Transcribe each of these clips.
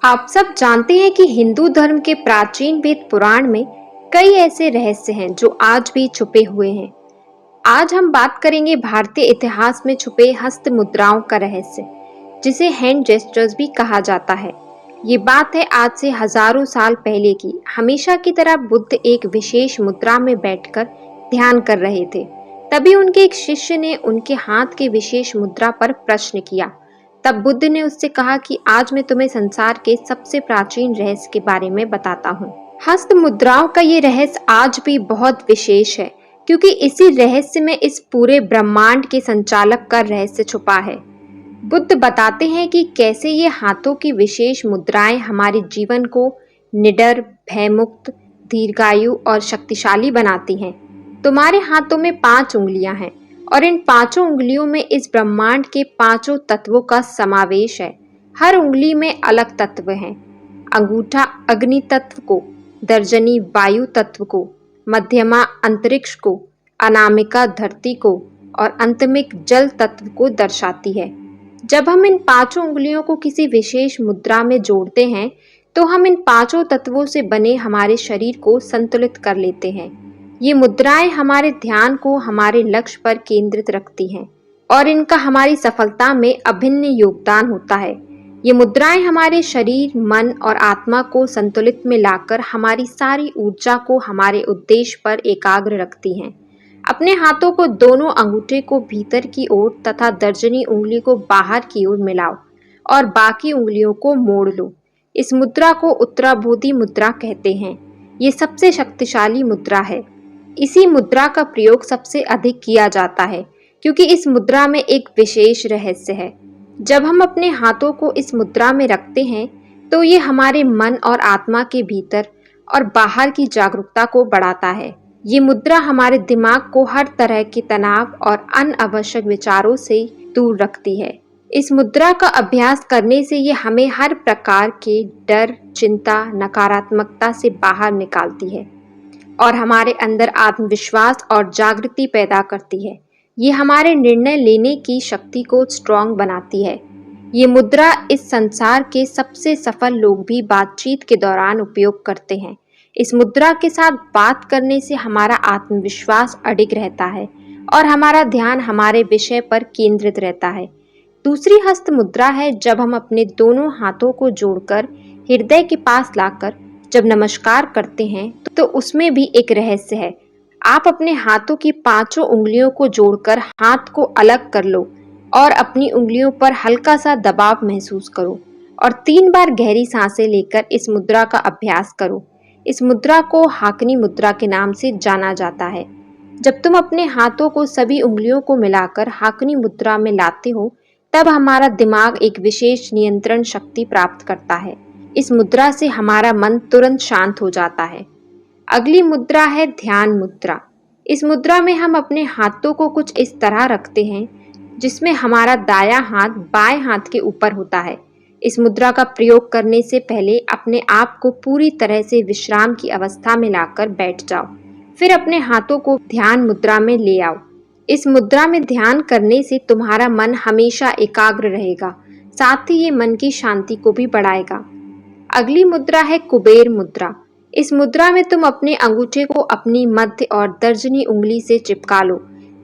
आप सब जानते हैं कि हिंदू धर्म के प्राचीन वेद पुराण में कई ऐसे रहस्य हैं जो आज भी छुपे हुए हैं। आज हम बात करेंगे भारतीय इतिहास में छुपे हस्त मुद्राओं का रहस्य, जिसे हैंड जेस्चर्स भी कहा जाता है। ये बात है आज से हजारों साल पहले की। हमेशा की तरह बुद्ध एक विशेष मुद्रा में बैठकर ध्यान कर रहे थे। तभी उनके एक शिष्य ने उनके हाथ के विशेष मुद्रा पर प्रश्न किया। तब बुद्ध ने उससे कहा कि आज मैं तुम्हें संसार के सबसे प्राचीन रहस्य के बारे में बताता हूँ। हस्त मुद्राओं का ये रहस्य आज भी बहुत विशेष है, क्योंकि इसी रहस्य में इस पूरे ब्रह्मांड के संचालक का रहस्य छुपा है। बुद्ध बताते हैं कि कैसे ये हाथों की विशेष मुद्राएं हमारे जीवन को निडर, भयमुक्त, दीर्घायु और शक्तिशाली बनाती हैं। तुम्हारे हाथों में 5 उंगलियां हैं और इन 5 उंगलियों में इस ब्रह्मांड के 5 तत्वों का समावेश है। हर उंगली में अलग तत्व हैं। अंगूठा अग्नि तत्व को, तर्जनी वायु तत्व को, मध्यमा अंतरिक्ष को, अनामिका धरती को और अंतमिक जल तत्व को दर्शाती है। जब हम इन 5 उंगलियों को किसी विशेष मुद्रा में जोड़ते हैं तो हम इन 5 तत्वों से बने हमारे शरीर को संतुलित कर लेते हैं। ये मुद्राएं हमारे ध्यान को हमारे लक्ष्य पर केंद्रित रखती हैं और इनका हमारी सफलता में अभिन्न योगदान होता है। ये मुद्राएं हमारे शरीर, मन और आत्मा को संतुलित में लाकर हमारी सारी ऊर्जा को हमारे उद्देश्य पर एकाग्र रखती हैं। अपने हाथों को दोनों अंगूठे को भीतर की ओर तथा तर्जनी उंगली को बाहर की ओर मिलाओ और बाकी उंगलियों को मोड़ लो। इस मुद्रा को उत्तराबोधि मुद्रा कहते हैं। ये सबसे शक्तिशाली मुद्रा है। इसी मुद्रा का प्रयोग सबसे अधिक किया जाता है, क्योंकि इस मुद्रा में एक विशेष रहस्य है। जब हम अपने हाथों को इस मुद्रा में रखते हैं तो ये हमारे मन और आत्मा के भीतर और बाहर की जागरूकता को बढ़ाता है। ये मुद्रा हमारे दिमाग को हर तरह के तनाव और अनावश्यक विचारों से दूर रखती है। इस मुद्रा का अभ्यास करने से ये हमें हर प्रकार के डर, चिंता, नकारात्मकता से बाहर निकालती है और हमारे अंदर आत्मविश्वास और जागृति पैदा करती है। ये हमारे निर्णय लेने की शक्ति को स्ट्रॉन्ग बनाती है। ये मुद्रा इस संसार के सबसे सफल लोग भी बातचीत के दौरान उपयोग करते हैं। इस मुद्रा के साथ बात करने से हमारा आत्मविश्वास अडिग रहता है और हमारा ध्यान हमारे विषय पर केंद्रित रहता है। दूसरी हस्त मुद्रा है जब हम अपने दोनों हाथों को जोड़कर हृदय के पास लाकर जब नमस्कार करते हैं तो उसमें भी एक रहस्य है। आप अपने हाथों की 5 उंगलियों को जोड़कर हाथ को अलग कर लो और अपनी उंगलियों पर हल्का सा दबाव महसूस करो और 3 बार गहरी सांसें लेकर इस मुद्रा का अभ्यास करो। इस मुद्रा को हाकनी मुद्रा के नाम से जाना जाता है। जब तुम अपने हाथों को सभी उंगलियों को मिलाकर हाकनी मुद्रा में लाते हो तब हमारा दिमाग एक विशेष नियंत्रण शक्ति प्राप्त करता है। इस मुद्रा से हमारा मन तुरंत शांत हो जाता है। अगली मुद्रा है ध्यान मुद्रा। इस मुद्रा में हम अपने हाथों को कुछ इस तरह रखते हैं जिसमें हमारा दायां हाथ बाएं हाथ के ऊपर होता है। इस मुद्रा का प्रयोग करने से पहले अपने आप को पूरी तरह से विश्राम की अवस्था में लाकर बैठ जाओ। फिर अपने हाथों को ध्यान मुद्रा में ले आओ। इस मुद्रा में ध्यान करने से तुम्हारा मन हमेशा एकाग्र रहेगा, साथ ही ये मन की शांति को भी बढ़ाएगा। अगली मुद्रा है कुबेर मुद्रा। इस मुद्रा में तुम अपने अंगूठे को अपनी मध्य और तर्जनी उंगली से चिपका लो।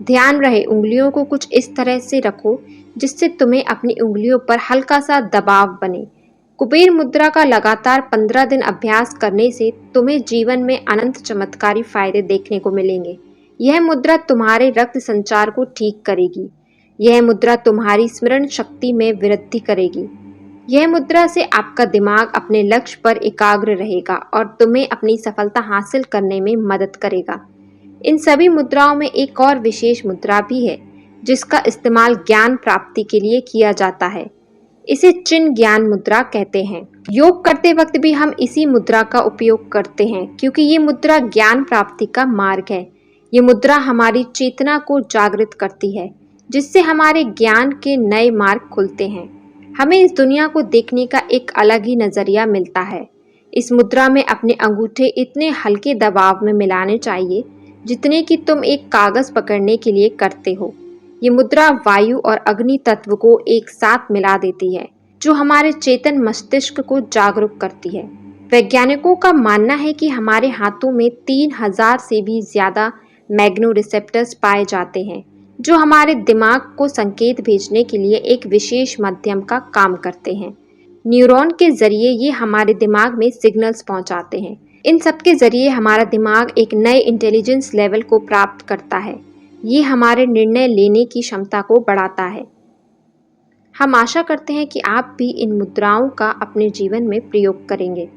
ध्यान रहे उंगलियों को कुछ इस तरह से रखो जिससे तुम्हें अपनी उंगलियों पर हल्का सा दबाव बने। कुबेर मुद्रा का लगातार 15 दिन अभ्यास करने से तुम्हें जीवन में अनंत चमत्कारी फायदे देखने को मिलेंगे। यह मुद्रा तुम्हारे रक्त संचार को ठीक करेगी। यह मुद्रा तुम्हारी स्मरण शक्ति में वृद्धि करेगी। यह मुद्रा से आपका दिमाग अपने लक्ष्य पर एकाग्र रहेगा और तुम्हें अपनी सफलता हासिल करने में मदद करेगा। इन सभी मुद्राओं में एक और विशेष मुद्रा भी है जिसका इस्तेमाल ज्ञान प्राप्ति के लिए किया जाता है। इसे चिन्ह ज्ञान मुद्रा कहते हैं। योग करते वक्त भी हम इसी मुद्रा का उपयोग करते हैं, क्योंकि ये मुद्रा ज्ञान प्राप्ति का मार्ग है। ये मुद्रा हमारी चेतना को जागृत करती है, जिससे हमारे ज्ञान के नए मार्ग खुलते हैं। हमें इस दुनिया को देखने का एक अलग ही नजरिया मिलता है। इस मुद्रा में अपने अंगूठे इतने हल्के दबाव में मिलाने चाहिए जितने कि तुम एक कागज पकड़ने के लिए करते हो। ये मुद्रा वायु और अग्नि तत्व को एक साथ मिला देती है। जो हमारे चेतन मस्तिष्क को जागरूक करती है। वैज्ञानिकों का मानना है कि हमारे हाथों में 3000 से भी ज्यादा मैग्नो रिसेप्टर्स पाए जाते हैं, जो हमारे दिमाग को संकेत भेजने के लिए एक विशेष माध्यम का काम करते हैं। न्यूरॉन के जरिए ये हमारे दिमाग में सिग्नल्स पहुंचाते हैं। इन सब के जरिए हमारा दिमाग एक नए इंटेलिजेंस लेवल को प्राप्त करता है। ये हमारे निर्णय लेने की क्षमता को बढ़ाता है। हम आशा करते हैं कि आप भी इन मुद्राओं का अपने जीवन में प्रयोग करेंगे।